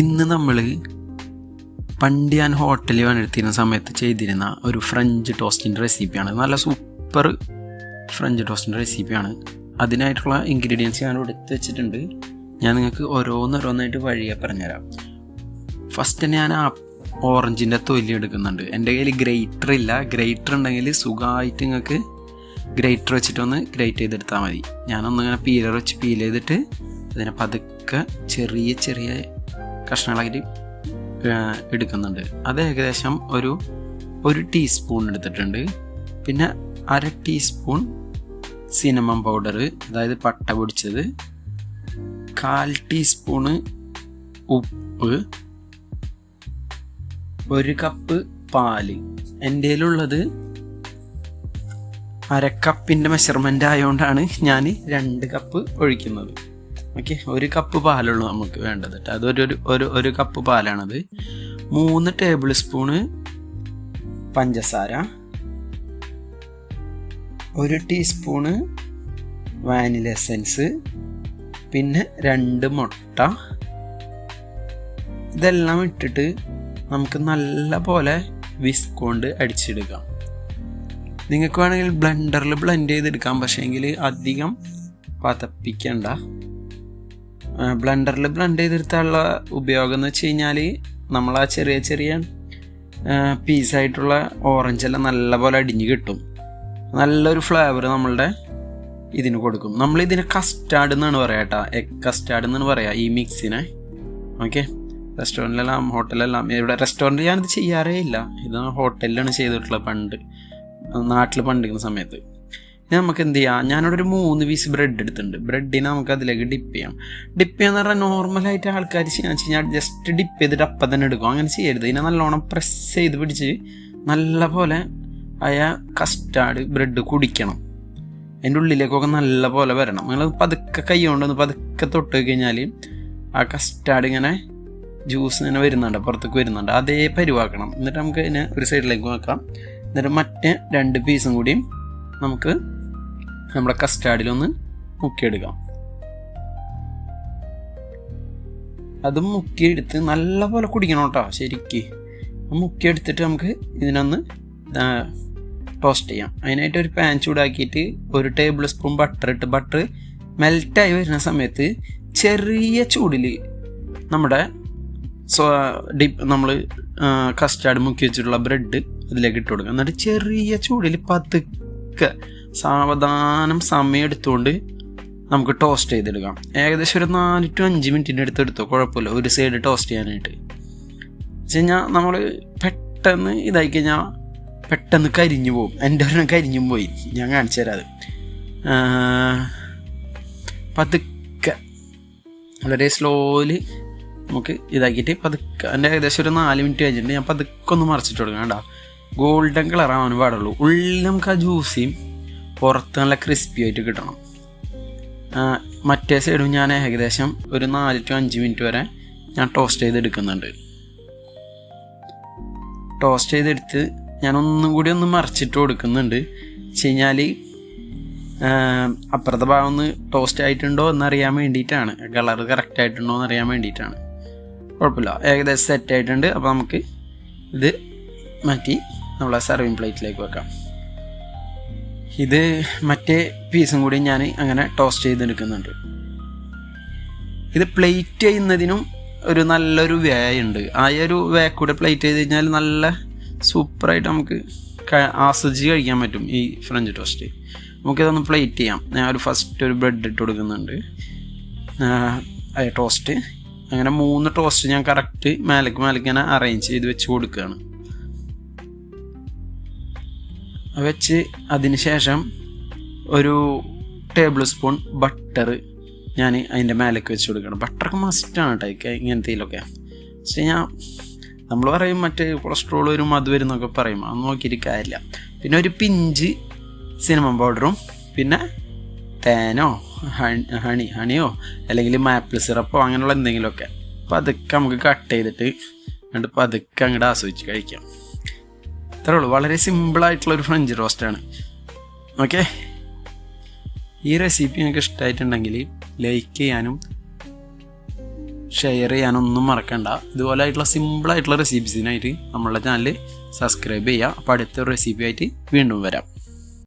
ഇന്ന് നമ്മൾ പണ്ട് ഞാൻ ഹോട്ടലിൽ വന്നെടുത്തിരുന്ന സമയത്ത് ചെയ്തിരുന്ന ഒരു ഫ്രഞ്ച് ടോസ്റ്റിൻ്റെ റെസിപ്പിയാണ്. നല്ല സൂപ്പർ ഫ്രഞ്ച് ടോസ്റ്റിൻ്റെ റെസിപ്പിയാണ്. അതിനായിട്ടുള്ള ഇൻഗ്രീഡിയൻസ് ഞാൻ എടുത്ത് വെച്ചിട്ടുണ്ട്. ഞാൻ നിങ്ങൾക്ക് ഓരോന്നായിട്ട് വഴിയെ പറഞ്ഞുതരാം. ഫസ്റ്റ് തന്നെ ഞാൻ ഓറഞ്ചിൻ്റെ തൊലി എടുക്കുന്നുണ്ട്. എൻ്റെ കയ്യിൽ ഗ്രേറ്റർ ഇല്ല. ഗ്രേറ്റർ ഉണ്ടെങ്കിൽ സുഖമായിട്ട് നിങ്ങൾക്ക് ഗ്രേറ്റർ വെച്ചിട്ടൊന്ന് ഗ്രേറ്റ് ചെയ്തെടുത്താൽ മതി. ഞാനൊന്നിങ്ങനെ പീലർ വെച്ച് പീൽ ചെയ്തിട്ട് അതിനെ പതുക്കെ ചെറിയ ചെറിയ കഷ്ണങ്ങളായിട്ട് എടുക്കുന്നുണ്ട്. അത് ഏകദേശം ഒരു ടീസ്പൂൺ എടുത്തിട്ടുണ്ട്. പിന്നെ 1/2 ടീസ്പൂൺ സിനമൺ പൗഡർ, അതായത് പട്ട പൊടിച്ചത്, 1/4 ടീസ്പൂണ് ഉപ്പ്, 1 കപ്പ് പാല്. എൻ്റെ കയ്യിലുള്ളത് 1/2 കപ്പിൻ്റെ മെഷർമെൻ്റ് ആയതുകൊണ്ടാണ് ഞാൻ 2 കപ്പ് ഒഴിക്കുന്നത്. ഓക്കെ, 1 കപ്പ് പാലുള്ളൂ നമുക്ക് വേണ്ടത് കേട്ടോ. അതൊരു കപ്പ് പാലാണത്. 3 ടേബിൾ സ്പൂണ് പഞ്ചസാര, 1 ടീസ്പൂണ് വാനില എസൻസ്, പിന്നെ 2 മുട്ട. ഇതെല്ലാം ഇട്ടിട്ട് നമുക്ക് നല്ല പോലെ വിസ്ക് കൊണ്ട് അടിച്ചെടുക്കാം. നിങ്ങൾക്ക് വേണമെങ്കിൽ ബ്ലെൻഡറിൽ ബ്ലെൻഡ് ചെയ്തെടുക്കാം. പക്ഷേങ്കിൽ അധികം പതപ്പിക്കണ്ട. ബ്ലെൻഡറിൽ ബ്ലെൻഡ് ചെയ്തെടുത്താനുള്ള ഉപയോഗം എന്ന് വെച്ച് കഴിഞ്ഞാൽ നമ്മൾ ആ ചെറിയ ചെറിയ പീസായിട്ടുള്ള ഓറഞ്ചെല്ലാം നല്ല പോലെ അടിഞ്ഞ് കിട്ടും. നല്ലൊരു ഫ്ലേവർ നമ്മളുടെ ഇതിന് കൊടുക്കും. നമ്മളിതിനെ കസ്റ്റാർഡ് എന്നാണ് പറയുക കേട്ടോ. എഗ് കസ്റ്റാർഡ് എന്നാണ് പറയുക ഈ മിക്സിനെ. ഓക്കെ, റെസ്റ്റോറൻറ്റിലെല്ലാം ഹോട്ടലെല്ലാം, ഇവിടെ റെസ്റ്റോറൻറ്റ് ഞാനിത് ചെയ്യാറേ ഇല്ല. ഇത് ഹോട്ടലിലാണ് ചെയ്തിട്ടുള്ളത് പണ്ട്, നാട്ടിൽ പണ്ടിരിക്കുന്ന സമയത്ത്. ഇനി നമുക്ക് എന്ത് ചെയ്യാം, ഞാനിവിടെ ഒരു 3 പീസ് ബ്രെഡ് എടുത്തിട്ടുണ്ട്. ബ്രെഡിനെ നമുക്ക് അതിലേക്ക് ഡിപ്പ് ചെയ്യാം. ഡിപ്പ് ചെയ്യാന്ന് പറഞ്ഞാൽ നോർമലായിട്ട് ആൾക്കാർ ചെയ്യാന്ന് വെച്ച് കഴിഞ്ഞാൽ ജസ്റ്റ് ഡിപ്പ് ചെയ്തിട്ട് അപ്പം തന്നെ എടുക്കും. അങ്ങനെ ചെയ്യരുത്. ഇതിനെ നല്ലോണം പ്രസ് ചെയ്ത് പിടിച്ച് നല്ല പോലെ ആയ കസ്റ്റാർഡ് ബ്രെഡ് കുടിക്കണം. അതിൻ്റെ ഉള്ളിലേക്കൊക്കെ നല്ല പോലെ വരണം. നിങ്ങൾ പതുക്കെ കൈ കൊണ്ടൊന്ന് പതുക്കെ തൊട്ട് കഴിഞ്ഞാൽ ആ കസ്റ്റാർഡ് ഇങ്ങനെ ജ്യൂസ് ഇങ്ങനെ വരുന്നുണ്ട്, പുറത്തേക്ക് വരുന്നുണ്ട്. അതേ പരിവാക്കണം. എന്നിട്ട് നമുക്ക് ഇതിനെ ഒരു സൈഡിലേക്ക് വെക്കാം. എന്നിട്ട് മറ്റേ 2 പീസും കൂടിയും നമുക്ക് നമ്മുടെ കസ്റ്റാർഡിലൊന്ന് മുക്കിയെടുക്കാം. അതും മുക്കിയെടുത്ത് നല്ല പോലെ കുടിക്കണം കേട്ടോ. ശരിക്ക് മുക്കിയെടുത്തിട്ട് നമുക്ക് ഇതിനൊന്ന് ടോസ്റ്റ് ചെയ്യാം. അതിനായിട്ട് ഒരു പാൻ ചൂടാക്കിയിട്ട് 1 ടേബിൾ സ്പൂൺ ബട്ടർ ഇട്ട്, ബട്ടർ മെൽറ്റായി വരുന്ന സമയത്ത് ചെറിയ ചൂടിൽ നമ്മുടെ നമ്മൾ കസ്റ്റാർഡ് മുക്കി വെച്ചിട്ടുള്ള ബ്രെഡ് അതിലേക്ക് ഇട്ട് കൊടുക്കുക. എന്നിട്ട് ചെറിയ ചൂടിൽ പതുക്കെ സാവധാനം സമയം എടുത്തുകൊണ്ട് നമുക്ക് ടോസ്റ്റ് ചെയ്തെടുക്കാം. ഏകദേശം ഒരു 4 to 5 മിനിറ്റിൻ്റെ അടുത്ത് എടുത്തോ, കുഴപ്പമില്ല. ഒരു സൈഡ് ടോസ്റ്റ് ചെയ്യാനായിട്ട് വെച്ച് കഴിഞ്ഞാൽ നമ്മൾ പെട്ടെന്ന് ഇതായി കഴിഞ്ഞാൽ പെട്ടെന്ന് കരിഞ്ഞു പോകും. എൻ്റെ ഒരെണ്ണം കരിഞ്ഞും പോയി. ഞാൻ കാണിച്ചു തരാം. അത് പതുക്കെ വളരെ സ്ലോയിൽ നമുക്ക് ഇതാക്കിയിട്ട് പതുക്കെ, എൻ്റെ ഏകദേശം ഒരു 4 മിനിറ്റ് കഴിഞ്ഞിട്ട് ഞാൻ പതുക്കെ ഒന്ന് മറിച്ചിട്ട് കൊടുക്കാം. കേട്ടോ, ഗോൾഡൻ കളർ ആവാൻ പാടുള്ളൂ. ഉള്ളിൽ നമുക്ക് ആ ജ്യൂസിയും പുറത്ത് നല്ല ക്രിസ്പി ആയിട്ട് കിട്ടണം. മറ്റേ സൈഡും ഞാൻ ഏകദേശം ഒരു 4 to 5 മിനിറ്റ് വരെ ഞാൻ ടോസ്റ്റ് ചെയ്തെടുക്കുന്നുണ്ട്. ടോസ്റ്റ് ചെയ്തെടുത്ത് ഞാൻ ഒന്നും കൂടി ഒന്ന് മറിച്ചിട്ട് കൊടുക്കുന്നുണ്ട്. വെച്ച് കഴിഞ്ഞാൽ അപ്പുറത്തെ ഭാഗം ഒന്ന് ടോസ്റ്റ് ആയിട്ടുണ്ടോ എന്നറിയാൻ വേണ്ടിയിട്ടാണ്, കളർ കറക്റ്റ് ആയിട്ടുണ്ടോ എന്നറിയാൻ വേണ്ടിയിട്ടാണ്. കുഴപ്പമില്ല, ഏകദേശം സെറ്റ് ആയിട്ടുണ്ട്. അപ്പോൾ നമുക്ക് ഇത് മാറ്റി നമ്മളെ സർവിങ് പ്ലേറ്റിലേക്ക് വെക്കാം. ഇത് മറ്റേ പീസും കൂടി ഞാൻ അങ്ങനെ ടോസ്റ്റ് ചെയ്തെടുക്കുന്നുണ്ട്. ഇത് പ്ലേറ്റ് ചെയ്യുന്നതിനും ഒരു നല്ലൊരു വേ ഉണ്ട്. ആ ഒരു വേ കൂടെ പ്ലേറ്റ് ചെയ്ത് കഴിഞ്ഞാൽ നല്ല സൂപ്പറായിട്ട് നമുക്ക് ആസ്വദിച്ച് കഴിക്കാൻ പറ്റും ഈ ഫ്രഞ്ച് ടോസ്റ്റ്. നമുക്കിതൊന്ന് പ്ലേറ്റ് ചെയ്യാം. ഞാൻ ഫസ്റ്റ് ഒരു ബ്രെഡ് ഇട്ട് കൊടുക്കുന്നുണ്ട്, ടോസ്റ്റ്. അങ്ങനെ 3 ടോസ്റ്റ് ഞാൻ കറക്റ്റ് മേലേക്ക് ഇങ്ങനെ അറേഞ്ച് ചെയ്ത് വെച്ച് കൊടുക്കുകയാണ്. വെച്ച് അതിന് ശേഷം ഒരു ടേബിൾ സ്പൂൺ ബട്ടർ ഞാൻ അതിൻ്റെ മേലേക്ക് വെച്ച് കൊടുക്കണം. ബട്ടറൊക്കെ മസ്റ്റാണ് കേട്ടോ ഇങ്ങനത്തേലൊക്കെ. വെച്ച് കഴിഞ്ഞാൽ നമ്മൾ പറയും മറ്റേ കൊളസ്ട്രോൾ വരും അത് വരും എന്നൊക്കെ പറയും, അത് നോക്കിയിട്ട് കാര്യമില്ല. പിന്നെ ഒരു പിഞ്ച് സിനമൺ പൗഡറും, പിന്നെ തേനോ ഹണിയോ അല്ലെങ്കിൽ മാപ്പിൾ സിറപ്പോ അങ്ങനെയുള്ള എന്തെങ്കിലുമൊക്കെ. അപ്പോൾ അതൊക്കെ നമുക്ക് കട്ട് ചെയ്തിട്ട് എന്നിട്ട് പതുക്കെ അങ്ങോട്ട് ആസ്വദിച്ച് കഴിക്കാം. ഇത്രേ ഉള്ളൂ. വളരെ സിമ്പിളായിട്ടുള്ളൊരു ഫ്രഞ്ച് റോസ്റ്റാണ്. ഓക്കെ, ഈ റെസിപ്പി നിങ്ങൾക്ക് ഇഷ്ടമായിട്ടുണ്ടെങ്കിൽ ലൈക്ക് ചെയ്യാനും ഷെയർ ചെയ്യാനൊന്നും മറക്കണ്ട. ഇതുപോലെയായിട്ടുള്ള സിമ്പിളായിട്ടുള്ള റെസിപ്പീസിനായിട്ട് നമ്മളുടെ ചാനൽ സബ്സ്ക്രൈബ് ചെയ്യുക. അപ്പോൾ അടുത്തൊരു റെസിപ്പി ആയിട്ട് വീണ്ടും വരാം.